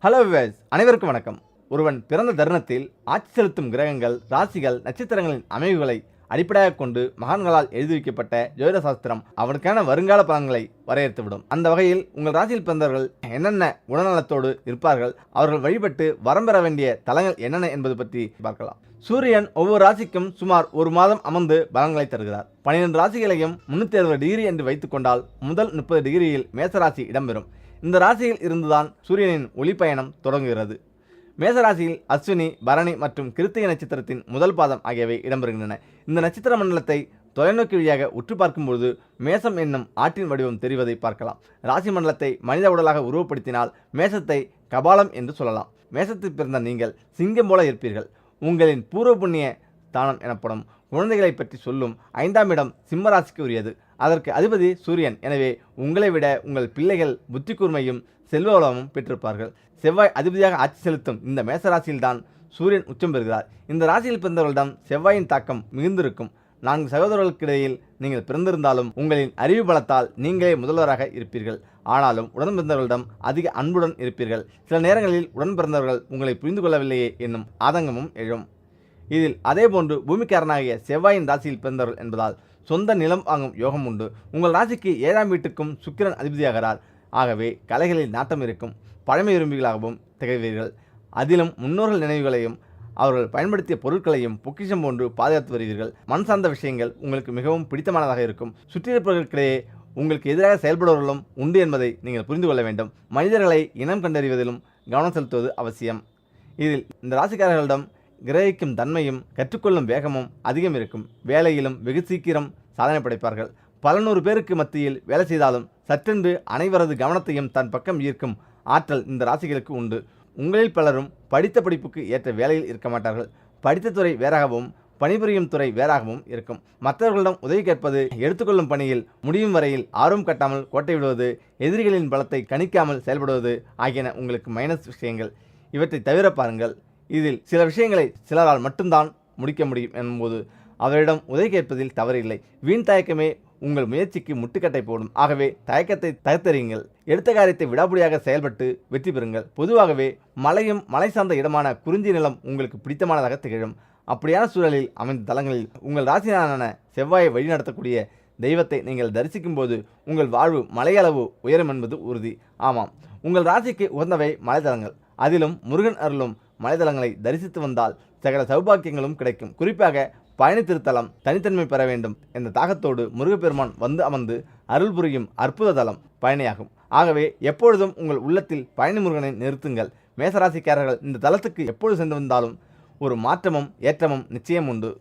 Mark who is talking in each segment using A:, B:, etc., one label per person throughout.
A: Hello wives, அனைவருக்கும் வணக்கம். ஒருவன் பிறந்த தருணத்தில் ஆட்சி செலுத்தும் கிரகங்கள், ராசிகள், நட்சத்திரங்களின் அமைவுகளை அடிப்படையாக கொண்டு மகான்களால் எழுதி வைக்கப்பட்ட ஜோதிட சாஸ்திரம் அவனுக்கான வருங்கால பலன்களை வரையறுத்துவிடும். அந்த வகையில் உங்கள் ராசியில் பிறந்தவர்கள் என்னென்ன குணநலத்தோடு இருப்பார்கள், அவர்கள் வழிபட்டு வரம் பெற வேண்டிய தலங்கள் என்னென்ன என்பது பற்றி பார்க்கலாம். சூரியன் ஒவ்வொரு ராசிக்கும் சுமார் ஒரு மாதம் அமர்ந்து பலன்களை தருகிறார். 12 ராசிகளையும் 360 டிகிரி என்று வைத்துக் கொண்டால் முதல் 30 டிகிரியில் மேசராசி இடம்பெறும். இந்த ராசியில் இருந்துதான் சூரியனின் ஒளிப்பயணம் தொடங்குகிறது. மேசராசியில் அஸ்வினி, பரணி மற்றும் கிருத்திகை நட்சத்திரத்தின் முதல் பாதம் ஆகியவை இடம்பெறுகின்றன. இந்த நட்சத்திர மண்டலத்தை தொலைநோக்கி வழியாக உற்று பார்க்கும்போது மேசம் என்னும் ஆற்றின் வடிவம் தெரிவதை பார்க்கலாம். ராசி மண்டலத்தை மனித உடலாக உருவப்படுத்தினால் மேசத்தை கபாலம் என்று சொல்லலாம். மேசத்தில் பிறந்த நீங்கள் சிங்கம் போல இருப்பீர்கள். உங்களின் பூர்வ புண்ணிய தானம் எனப்படும் குழந்தைகளை பற்றி சொல்லும் 5ஆம் இடம் சிம்மராசிக்கு உரியது. அதற்கு அதிபதி சூரியன். எனவே உங்களை விட உங்கள் பிள்ளைகள் புத்தி கூர்மையும் செல்வ வளமும் பெற்றிருப்பார்கள். செவ்வாய் அதிபதியாக ஆட்சி செலுத்தும் இந்த மேசராசியில்தான் சூரியன் உச்சம் பெறுகிறார். இந்த ராசியில் பிறந்தவர்களிடம் செவ்வாயின் தாக்கம் மிகுந்திருக்கும். 4 சகோதரர்களுக்கிடையில் நீங்கள் பிறந்திருந்தாலும் உங்களின் அறிவு பலத்தால் நீங்களே முதல்வராக இருப்பீர்கள். ஆனாலும் உடன் பிறந்தவர்களிடம் அதிக அன்புடன் இருப்பீர்கள். சில நேரங்களில் உடன் பிறந்தவர்கள் உங்களை புரிந்து கொள்ளவில்லையே என்னும் ஆதங்கமும் எழும். இதில் அதேபோன்று பூமிக்காரனாகிய செவ்வாயின் ராசியில் பிறந்தவர்கள் என்பதால் சொந்த நிலம் வாங்கும் யோகம் உண்டு. உங்கள் ராசிக்கு 7ஆம் வீட்டுக்கும் சுக்கிரன் அதிபதியாகிறார். ஆகவே கலைகளில் நாட்டம் இருக்கும். பழமை விரும்பிகளாகவும் திகழ்வீர்கள். அதிலும் முன்னோர்கள் நினைவுகளையும் அவர்கள் பயன்படுத்திய பொருட்களையும் பொக்கிஷம் போன்று பாதுகாத்து வருவீர்கள். மண் சார்ந்த விஷயங்கள் உங்களுக்கு மிகவும் பிடித்தமானதாக இருக்கும். சுற்றியிருப்பவர்களுக்கிடையே உங்களுக்கு எதிராக செயல்படுவர்களும் உண்டு என்பதை நீங்கள் புரிந்து கொள்ள வேண்டும். மனிதர்களை இனம் கண்டறிவதிலும் கவனம் செலுத்துவது அவசியம். இதில் இந்த ராசிக்காரர்களிடம் கிரகிக்கும் தன்மையும் கற்றுக்கொள்ளும் வேகமும் அதிகம் இருக்கும். வேலையிலும் வெகு சீக்கிரம் சாதனை படைப்பார்கள். பல 100 பேருக்கு மத்தியில் வேலை செய்தாலும் சற்றென்று அனைவரது கவனத்தையும் தன் பக்கம் ஈர்க்கும் ஆற்றல் இந்த ராசிகளுக்கு உண்டு. உங்களில் பலரும் படித்த படிப்புக்கு ஏற்ற வேலையில் இருக்க மாட்டார்கள். படித்த துறை வேறாகவும் பணிபுரியும் துறை வேறாகவும் இருக்கும். மற்றவர்களிடம் உதவி கேட்பது, எடுத்துக்கொள்ளும் பணியில் முடியும் வரையில் ஆர்வம் கட்டாமல் கோட்டை விடுவது, எதிரிகளின் பலத்தை கணிக்காமல் செயல்படுவது ஆகியன உங்களுக்கு மைனஸ் விஷயங்கள். இவற்றை தவிர பாருங்கள். இதில் சில விஷயங்களை சிலரால் மட்டும்தான் முடிக்க முடியும் என்போது அவரிடம் உதவி கேட்பதில் தவறில்லை. வீண் தயக்கமே உங்கள் முயற்சிக்கு முட்டுக்கட்டை போடும். ஆகவே தயக்கத்தை தகர்த்தெறியுங்கள். எடுத்த காரியத்தை விடாபடியாக செயல்பட்டு வெற்றி பெறுங்கள். பொதுவாகவே மலையும் மலை சார்ந்த இடமான குறிஞ்சி நிலம் உங்களுக்கு பிடித்தமானதாக திகழும். அப்படியான சூழலில் அமைந்த தலங்களில் உங்கள் ராசினான செவ்வாயை வழிநடத்தக்கூடிய தெய்வத்தை நீங்கள் தரிசிக்கும் போது உங்கள் வாழ்வு மலையளவு உயரும் என்பது உறுதி. ஆமாம், உங்கள் ராசிக்கு உகந்தவை மலைத்தலங்கள். அதிலும் முருகன் அருளும் மலைத்தலங்களை தரிசித்து வந்தால் சகல சௌபாக்கியங்களும் கிடைக்கும். குறிப்பாக பழனி திருத்தலம் தனித்தன்மை பெற வேண்டும் என்ற தாகத்தோடு முருகப்பெருமான் வந்து அமர்ந்து அருள் புரியும் அற்புத தலம் பழனியாகும். ஆகவே எப்பொழுதும் உங்கள் உள்ளத்தில் பழனி முருகனை நிறுத்துங்கள். மேசராசிக்காரர்கள் இந்த தலத்துக்கு எப்பொழுது சென்று வந்தாலும் ஒரு மாற்றமும் ஏற்றமும் நிச்சயம் உண்டு.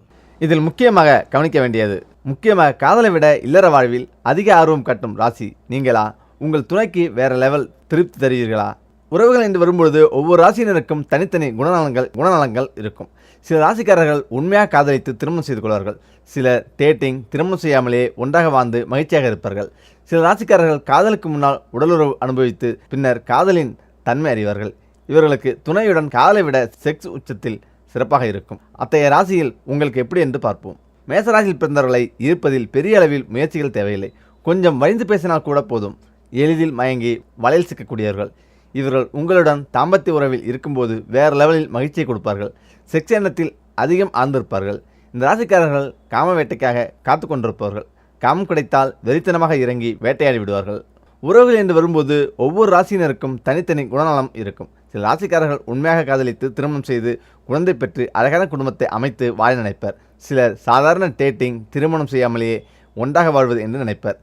A: இதில் முக்கியமாக கவனிக்க வேண்டியது, முக்கியமாக காதலை விட இல்லற வாழ்வில் அதிக ஆர்வம் காட்டும் ராசி நீங்களா? உங்கள் துணைக்கு வேற லெவல் திருப்தி தருவீர்களா? உறவுகள் என்று வரும்பொழுது ஒவ்வொரு ராசியினருக்கும் தனித்தனி குணநலங்கள் இருக்கும். சில ராசிக்காரர்கள் உண்மையாக காதலித்து திருமணம் செய்து கொள்வார்கள். சிலர் டேட்டிங், திருமணம் செய்யாமலே ஒன்றாக வாழ்ந்து மகிழ்ச்சியாக இருப்பார்கள். சில ராசிக்காரர்கள் காதலுக்கு முன்னால் உடலுறவு அனுபவித்து பின்னர் காதலின் தன்மை அறிவார்கள். இவர்களுக்கு துணையுடன் காதலை விட செக்ஸ் உச்சத்தில் சிறப்பாக இருக்கும். அத்தகைய ராசியில் உங்களுக்கு எப்படி என்று பார்ப்போம். மேசராசியில் பிறந்தவர்களை ஈர்ப்பதில் பெரிய அளவில் முயற்சிகள் தேவையில்லை. கொஞ்சம் வலிந்து பேசினால் கூட போதும். எளிதில் மயங்கி வலையில் சிக்கக்கூடியவர்கள் இவர்கள். உங்களுடன் தாம்பத்திய உறவில் இருக்கும்போது வேறு லெவலில் மகிழ்ச்சியை கொடுப்பார்கள். செக்ஸ் எண்ணத்தில் அதிகம் ஆழ்ந்திருப்பார்கள். இந்த ராசிக்காரர்கள் காம வேட்டைக்காக காத்து கொண்டிருப்பவர்கள். காமம் கிடைத்தால் வெறித்தனமாக இறங்கி வேட்டையாடி விடுவார்கள். உறவுகள் என்று வரும்போது ஒவ்வொரு ராசியினருக்கும் தனித்தனி குணநலம் இருக்கும். சில ராசிக்காரர்கள் உண்மையாக காதலித்து திருமணம் செய்து குழந்தை பெற்று அழகான குடும்பத்தை அமைத்து வாழ நினைப்பர். சிலர் சாதாரண டேட்டிங், திருமணம் செய்யாமலேயே ஒன்றாக வாழ்வது என்று நினைப்பர்.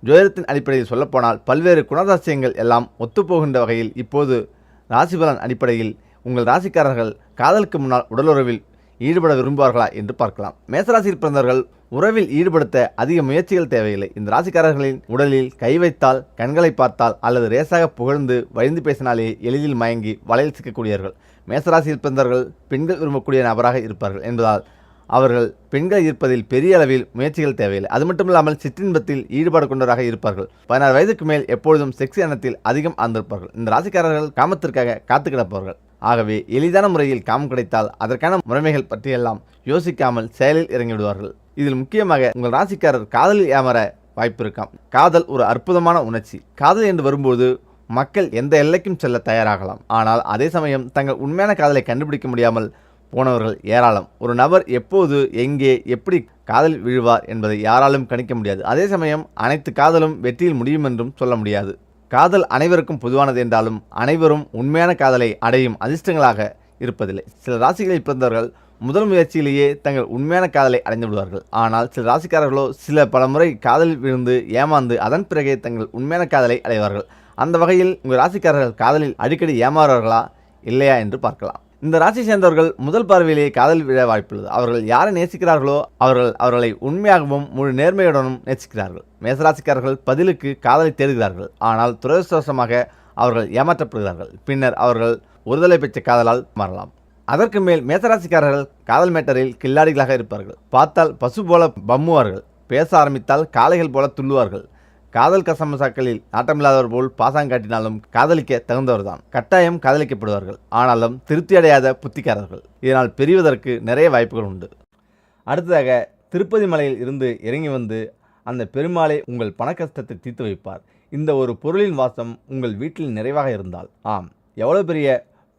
A: ஜோதிடத்தின் அடிப்படையில் சொல்லப்போனால் பல்வேறு குணாதிசயங்கள் எல்லாம் ஒத்துப்போகின்ற வகையில் இப்போது ராசிபலன் அடிப்படையில் உங்கள் ராசிக்காரர்கள் காதலுக்கு முன்னால் உடலுறவில் ஈடுபட விரும்புவார்களா என்று பார்க்கலாம். மேசராசியில் பிறந்தவர்கள் உறவில் ஈடுபடுத்த அதிக முயற்சிகள் தேவையில்லை. இந்த ராசிக்காரர்களின் உடலில் கை வைத்தால், கண்களை பார்த்தால் அல்லது ரேசாக புகழ்ந்து வழிந்து பேசினாலே எளிதில் மயங்கி வலையில் சிக்கக்கூடியவர்கள். மேசராசியில் பிறந்தவர்கள் பெண்கள் விரும்பக்கூடிய நபராக இருப்பார்கள் என்பதால் அவர்கள் பெண்களை ஈர்ப்பதில் பெரிய அளவில் முயற்சிகள் தேவையில்லை. அது மட்டுமில்லாமல் சிற்றின்பத்தில் ஈடுபாடு கொண்டவராக இருப்பார்கள். 16 வயதுக்கு மேல் எப்பொழுதும் செக்ஸ் எண்ணத்தில் அதிகம் ஆழ்ந்திருப்பார்கள். இந்த ராசிக்காரர்கள் காமத்திற்காக காத்து கிடப்பவர்கள். ஆகவே எளிதான முறையில் காமம் கிடைத்தால் அதற்கான முறைமைகள் பற்றியெல்லாம் யோசிக்காமல் செயலில் இறங்கிவிடுவார்கள். இதில் முக்கியமாக உங்கள் ராசிக்காரர் காதலில் ஏமாற வாய்ப்பு இருக்காம். காதல் ஒரு அற்புதமான உணர்ச்சி. காதல் என்று வரும்போது மக்கள் எந்த எல்லைக்கும் செல்ல தயாராகலாம். ஆனால் அதே சமயம் தங்கள் உண்மையான காதலை கண்டுபிடிக்க முடியாமல் போனவர்கள் ஏராளம். ஒரு நபர் எப்போது, எங்கே, எப்படி காதலில் விழுவார் என்பதை யாராலும் கணிக்க முடியாது. அதே சமயம் அனைத்து காதலும் வெற்றியில் முடியும் என்றும் சொல்ல முடியாது. காதல் அனைவருக்கும் பொதுவானது என்றாலும் அனைவரும் உண்மையான காதலை அடையும் அதிர்ஷ்டங்களாக இருப்பதில்லை. சில ராசிகளில் பிறந்தவர்கள் முதல் முயற்சியிலேயே தங்கள் உண்மையான காதலை அடைந்து விடுவார்கள். ஆனால் சில ராசிக்காரர்களோ பல முறை காதலில் விழுந்து ஏமாந்து அதன் பிறகே தங்கள் உண்மையான காதலை அடைவார்கள். அந்த வகையில் உங்கள் ராசிக்காரர்கள் காதலில் அடிக்கடி ஏமாறுவார்களா இல்லையா என்று பார்க்கலாம். இந்த ராசி சேர்ந்தவர்கள் முதல் பார்வையிலேயே காதல் விழ வாய்ப்புள்ளது. அவர்கள் யாரை நேசிக்கிறார்களோ அவர்களை உண்மையாகவும் முழு நேர்மையுடனும் நேசிக்கிறார்கள். மேசராசிக்காரர்கள் பதிலுக்கு காதலை தேடுகிறார்கள். ஆனால் துரதிர்ஷ்டவசமாக அவர்கள் ஏமாற்றப்படுகிறார்கள். பின்னர் அவர்கள் ஒருதலை பெற்ற காதலால் மாறலாம். அதற்கு மேல் மேசராசிக்காரர்கள் காதல் மேட்டரில் கில்லாடிகளாக இருப்பார்கள். பார்த்தால் பசு போல பம்முவார்கள். பேச ஆரம்பித்தால் காளைகள் போல துள்ளுவார்கள். காதல் கசமசாக்களில் நாட்டமில்லாதவர் போல் பாசாங்காட்டினாலும் காதலிக்க தகுந்தவர்தான். கட்டாயம் காதலிக்கப்படுவார்கள். ஆனாலும் திருப்தி அடையாத புத்திக்காரர்கள். இதனால் பிரிவதற்கு நிறைய வாய்ப்புகள் உண்டு. அடுத்ததாக திருப்பதி மலையில் இருந்து இறங்கி வந்து அந்த பெருமாளை உங்கள் பண கஷ்டத்தை தீர்த்து வைப்பார். இந்த ஒரு பொருளின் வாசம் உங்கள் வீட்டில் நிறைவாக இருந்தால், எவ்வளவு பெரிய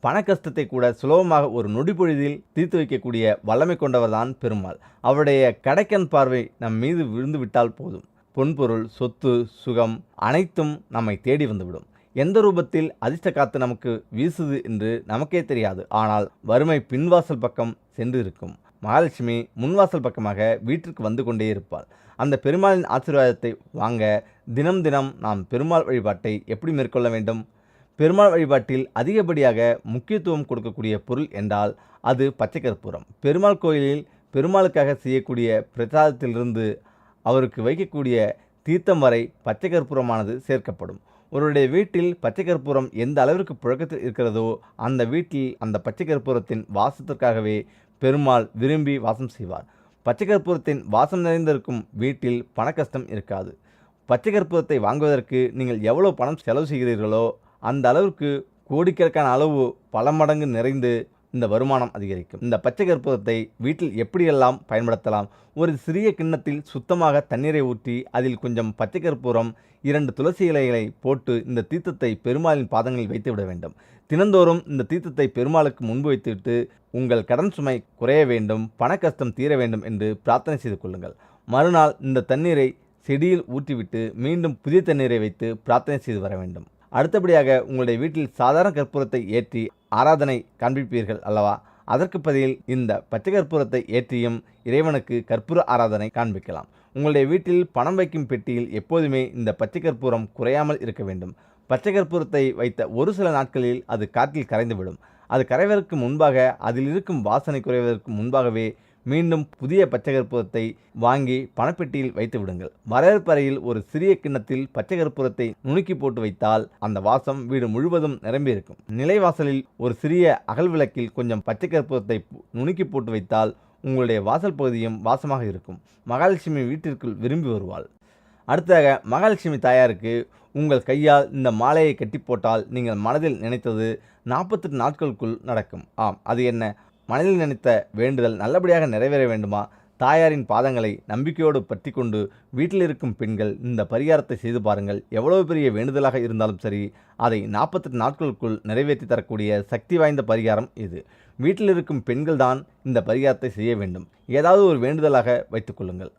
A: பண கஷ்டத்தை கூட சுலபமாக ஒரு நொடி பொழுதில் தீர்த்து வைக்கக்கூடிய வல்லமை கொண்டவர்தான் பெருமாள். அவருடைய கடைக்கண் பார்வை நம் மீது விழுந்து விட்டால் போதும், பொன்பொருள், சொத்து, சுகம் அனைத்தும் நம்மை தேடி வந்துவிடும். எந்த ரூபத்தில் அதிர்ஷ்ட காத்து நமக்கு வீசுது என்று நமக்கே தெரியாது. ஆனால் வறுமை பின்வாசல் பக்கம் சென்று இருக்கும். மகாலட்சுமி முன்வாசல் பக்கமாக வீட்டிற்கு வந்து கொண்டே இருப்பாள். அந்த பெருமாளின் ஆசீர்வாதத்தை வாங்க தினம் தினம் நாம் பெருமாள் வழிபாட்டை எப்படி மேற்கொள்ள வேண்டும்? பெருமாள் வழிபாட்டில் அதிகப்படியாக முக்கியத்துவம் கொடுக்கக்கூடிய பொருள் என்றால் அது பச்சை கற்பூரம். பெருமாள் கோயிலில் பெருமாளுக்காக செய்யக்கூடிய பிரசாதத்திலிருந்து அவருக்கு வைக்கக்கூடிய தீர்த்தம் வரை பச்சை கற்பூரமானது சேர்க்கப்படும். ஒருவருடைய வீட்டில் பச்சை கற்பூரம் எந்த அளவிற்கு புழக்கத்தில் இருக்கிறதோ அந்த வீட்டில் அந்த பச்சை கற்பூரத்தின் வாசத்திற்காகவே பெருமாள் விரும்பி வாசம் செய்வார். பச்சை கற்பூரத்தின் வாசம் நிறைந்திருக்கும் வீட்டில் பண கஷ்டம் இருக்காது. பச்சை கற்பூரத்தை வாங்குவதற்கு நீங்கள் எவ்வளவு பணம் செலவு செய்கிறீர்களோ அந்த அளவிற்கு கோடிக்கணக்கான அளவு பல மடங்கு நிறைந்து இந்த வருமானம் அதிகரிக்கும். இந்த பச்சை கற்பூரத்தை வீட்டில் எப்படியெல்லாம் பயன்படுத்தலாம்? ஒரு சிறிய கிண்ணத்தில் சுத்தமாக தண்ணீரை ஊற்றி அதில் கொஞ்சம் பச்சை கற்பூரம், 2 துளசி இலைகளை போட்டு இந்த தீர்த்தத்தை பெருமாளின் பாதங்களில் வைத்து விட வேண்டும். தினந்தோறும் இந்த தீர்த்தத்தை பெருமாளுக்கு முன்பு வைத்துவிட்டு உங்கள் கடன் சுமை குறைய வேண்டும், பண கஷ்டம் தீர வேண்டும் என்று பிரார்த்தனை செய்து கொள்ளுங்கள். மறுநாள் இந்த தண்ணீரை செடியில் ஊற்றிவிட்டு மீண்டும் புதிய தண்ணீரை வைத்து பிரார்த்தனை செய்து வர வேண்டும். அடுத்தபடியாக உங்களுடைய வீட்டில் சாதாரண கற்பூரத்தை ஏற்றி ஆராதனை காண்பிப்பீர்கள் அல்லவா? அதற்கு பதில் இந்த பச்சை கற்பூரத்தை ஏற்றியும் இறைவனுக்கு கற்பூர ஆராதனை காண்பிக்கலாம். உங்களுடைய வீட்டில் பணம் வைக்கும் பெட்டியில் எப்போதுமே இந்த பச்சை கற்பூரம் குறையாமல் இருக்க வேண்டும். பச்சை கற்பூரத்தை வைத்த ஒரு சில நாட்களில் அது காற்றில் கரைந்துவிடும். அது கரைவதற்கு முன்பாக, அதில் இருக்கும் வாசனை குறைவதற்கு முன்பாகவே மீண்டும் புதிய பச்சை கற்பூரத்தை வாங்கி பணப்பெட்டியில் வைத்து விடுங்கள். வரவேற்பறையில் ஒரு சிறிய கிண்ணத்தில் பச்சை கற்பூரத்தை நுணுக்கி போட்டு வைத்தால் அந்த வாசம் வீடு முழுவதும் நிரம்பி இருக்கும். நிலைவாசலில் ஒரு சிறிய அகல் விளக்கில் கொஞ்சம் பச்சை கற்பூரத்தை நுணுக்கி போட்டு வைத்தால் உங்களுடைய வாசல் பகுதியும் வாசமாக இருக்கும். மகாலட்சுமி வீட்டிற்குள் விரும்பி வருவாள். அடுத்ததாக மகாலட்சுமி தாயாருக்கு உங்கள் கையால் இந்த மாலையை கட்டி போட்டால் நீங்கள் மனதில் நினைத்தது 48 நாட்களுக்குள் நடக்கும். அது என்ன? மனதில் நினைத்த வேண்டுதல் நல்லபடியாக நிறைவேற வேண்டுமா? தாயாரின் பாதங்களை நம்பிக்கையோடு பற்றி கொண்டு வீட்டில் இருக்கும் பெண்கள் இந்த பரிகாரத்தை செய்து பாருங்கள். எவ்வளவு பெரிய வேண்டுதலாக இருந்தாலும் சரி, அதை 48 நாட்களுக்குள் நிறைவேற்றி தரக்கூடிய சக்தி வாய்ந்த பரிகாரம் இது. வீட்டில் இருக்கும் பெண்கள் தான் இந்த பரிகாரத்தை செய்ய வேண்டும். ஏதாவது ஒரு வேண்டுதலாக வைத்துக்கொள்ளுங்கள்.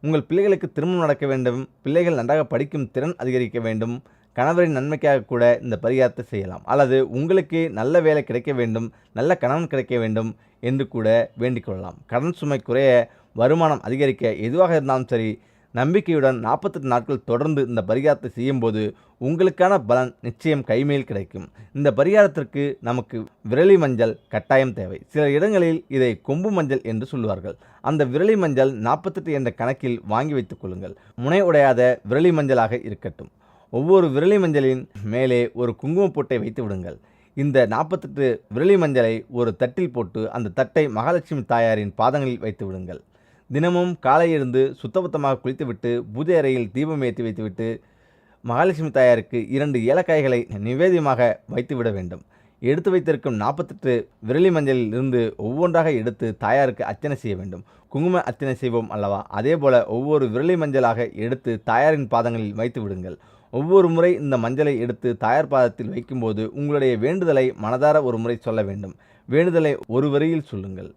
A: உங்கள் பிள்ளைகளுக்கு திருமணம் நடக்க வேண்டும், பிள்ளைகள் நன்றாக படிக்கும் திறன் அதிகரிக்க வேண்டும், கணவரின் நன்மைக்காக கூட இந்த பரிகாரத்தை செய்யலாம். அல்லது உங்களுக்கு நல்ல வேலை கிடைக்க வேண்டும், நல்ல கணவன் கிடைக்க வேண்டும் என்று கூட வேண்டிக் கொள்ளலாம். கடன் சுமை குறைய, வருமானம் அதிகரிக்க, எதுவாக இருந்தாலும் சரி, நம்பிக்கையுடன் 48 நாட்கள் தொடர்ந்து இந்த பரிகாரத்தை செய்யும்போது உங்களுக்கான பலன் நிச்சயம் கைமேல் கிடைக்கும். இந்த பரிகாரத்திற்கு நமக்கு விரலி மஞ்சள் கட்டாயம் தேவை. சில இடங்களில் இதை கொம்பு மஞ்சள் என்று சொல்லுவார்கள். அந்த விரலி மஞ்சள் 48 என்ற கணக்கில் வாங்கி வைத்துக் கொள்ளுங்கள். முனை உடையாத விரலி மஞ்சளாக இருக்கட்டும். ஒவ்வொரு விரலி மஞ்சளின் மேலே ஒரு குங்குமப் பொட்டை வைத்து விடுங்கள். இந்த 48 விரலி மஞ்சளை ஒரு தட்டில் போட்டு அந்த தட்டை மகாலட்சுமி தாயாரின் பாதங்களில் வைத்து விடுங்கள். தினமும் காலை எழுந்து சுத்தபத்தமாக குளித்துவிட்டு பூஜை அறையில் தீபம் ஏற்றி வைத்துவிட்டு மகாலட்சுமி தாயாருக்கு 2 ஏலக்காய்களை நிவேதியமாக வைத்துவிட வேண்டும். எடுத்து வைத்திருக்கும் 48 விரலி மஞ்சளில் இருந்து ஒவ்வொன்றாக எடுத்து தாயாருக்கு அர்ச்சனை செய்ய வேண்டும். குங்கும அர்ச்சனை செய்வோம் அல்லவா? அதே போல ஒவ்வொரு விரலி மஞ்சளாக எடுத்து தாயாரின் பாதங்களில் வைத்து விடுங்கள். ஒவ்வொரு முறை இந்த மஞ்சளை எடுத்து தாயார் பாதத்தில் வைக்கும்போது உங்களுடைய வேண்டுதலை மனதார ஒரு முறை சொல்ல வேண்டும். வேண்டுதலை ஒரு வரியில் சொல்லுங்கள்.